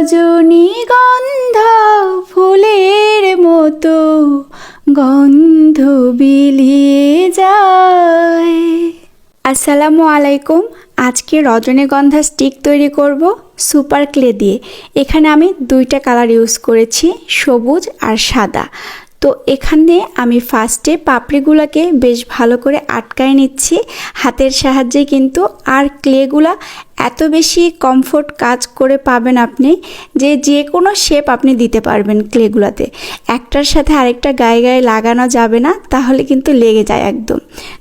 রজনীগন্ধা ফুলের মতো গন্ধ বিলিয়ে যায়। আসসালামু আলাইকুম। আজকে রজনীগন্ধা স্টিক তৈরি করব সুপার ক্লে দিয়ে। এখানে আমি দুইটা কালার ইউজ করেছি, সবুজ আর সাদা। তো এখানে আমি ফার্স্টে পাপড়িগুলোকে বেশ ভালো করে আটকায় নিচ্ছি হাতের সাহায্যে, কিন্তু আর ক্লেগুলা এত বেশি কমফোর্ট কাজ করে পাবেন আপনি যে কোনো শেপ আপনি দিতে পারবেন ক্লেগুলাতে। একটার সাথে আরেকটা গায়ে গায়ে লাগানো যাবে না, তাহলে কিন্তু লেগে যায় একদম।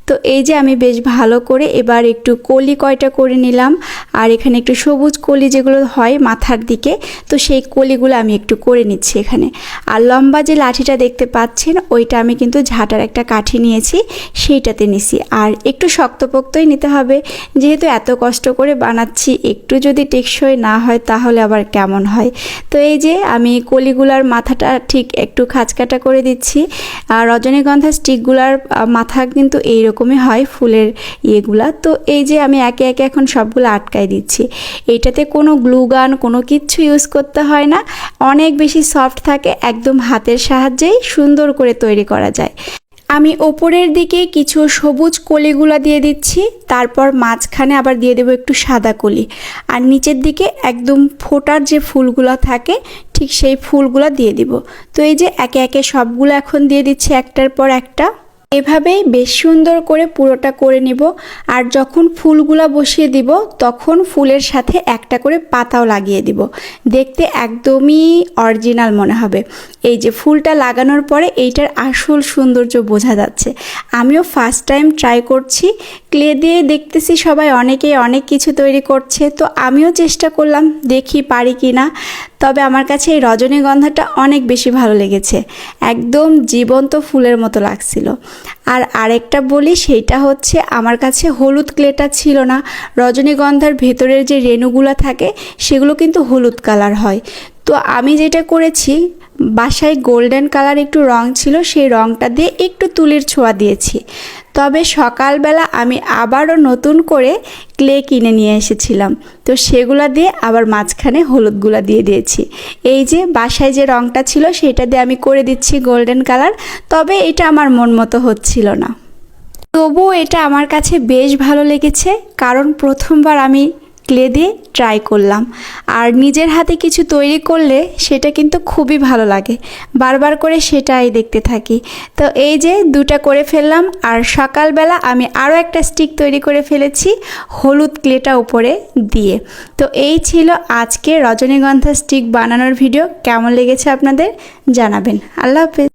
তো এই যে আমি বেশ ভালো করে এবার একটু কলি কয়টা করে নিলাম, আর এখানে একটু সবুজ কলি যেগুলো হয় মাথার দিকে, তো সেই কলিগুলো আমি একটু করে নিচ্ছি এখানে। আর লম্বা যে লাঠিটা দেখতে পাচ্ছেন ওইটা আমি কিন্তু ঝাঁটার একটা কাঠি নিয়েছি, সেইটাতে নিছি। আর একটু শক্তপোক্তই নিতে হবে, যেহেতু এত কষ্ট করে বানাচ্ছি, একটু যদি টেকসই না হয় তাহলে আবার কেমন হয়। তো এই যে আমি কলিগুলার মাথাটা ঠিক একটু খাঁচকাটা করে দিচ্ছি। আর রজনীগন্ধা স্টিকগুলার মাথা কিন্তু এইরকমই হয় ফুলের ইয়েগুলা। তো এই যে আমি একে একে এখন সবগুলো আটকায় দিচ্ছি। এইটাতে কোনো গ্লু গান কোনো কিচ্ছু ইউজ করতে হয় না, অনেক বেশি সফট থাকে, একদম হাতের সাহায্যেই সুন্দর করে তৈরি করা যায়। আমি ওপরের দিকে কিছু সবুজ কলিগুলা দিয়ে দিচ্ছি, তারপর মাঝখানে আবার দিয়ে দেবো একটু সাদা কলি, আর নিচের দিকে একদম ফোটার যে ফুলগুলো থাকে ঠিক সেই ফুলগুলো দিয়ে দিব। তো এই যে একে একে সবগুলো এখন দিয়ে দিচ্ছি একটার পর একটা। এভাবেই বেশ সুন্দর করে পুরোটা করে নিব। আর যখন ফুলগুলা বসিয়ে দিব তখন ফুলের সাথে একটা করে পাতাও লাগিয়ে দিব, দেখতে একদমই অরিজিনাল মনে হবে। এই যে ফুলটা লাগানোর পরে এইটার আসল সৌন্দর্য বোঝা যাচ্ছে। আমিও ফার্স্ট টাইম ট্রাই করছি ক্লে দিয়ে, দেখতেছি সবাই অনেকেই অনেক কিছু তৈরি করছে, তো আমিও চেষ্টা করলাম দেখি পারি কি না। তবে আমার কাছে এই রজনীগন্ধাটা অনেক বেশি ভালো লেগেছে, একদম জীবন্ত ফুলের মতো লাগছিল। আর আরেকটা বলি, সেইটা হচ্ছে আমার কাছে হলুদ ক্লেটা ছিল না। রজনীগন্ধার ভেতরের যে রেণুগুলো থাকে সেগুলো কিন্তু হলুদ কালার হয়। তো আমি যেটা করেছি, বাসায় গোল্ডেন কালার একটু রং ছিল, সেই রংটা দিয়ে একটু তুলির ছোঁয়া দিয়েছি। তবে সকালবেলা আমি আবারও নতুন করে ক্লে কিনে নিয়ে এসেছিলাম, তো সেগুলো দিয়ে আবার মাঝখানে হলুদগুলা দিয়ে দিয়েছি। এই যে বাসায় যে রংটা ছিল সেটা দিয়ে আমি করে দিচ্ছি গোল্ডেন কালার। তবে এটা আমার মন মতো হচ্ছিল না, তবুও এটা আমার কাছে বেশ ভালো লেগেছে, কারণ প্রথমবার আমি ক্লে দিয়ে ট্রাই করলাম। আর নিজের হাতে কিছু তৈরি করলে সেটা কিন্তু খুবই ভালো লাগে, বারবার করে সেটাই দেখতে থাকি। তো এই যে দুটা করে ফেললাম, আর সকালবেলা আমি আরও একটা স্টিক তৈরি করে ফেলেছি হলুদ ক্লেটা উপরে দিয়ে। তো এই ছিল আজকে রজনীগন্ধা স্টিক বানানোর ভিডিও। কেমন লেগেছে আপনাদের জানাবেন। আল্লাহ হাফেজ।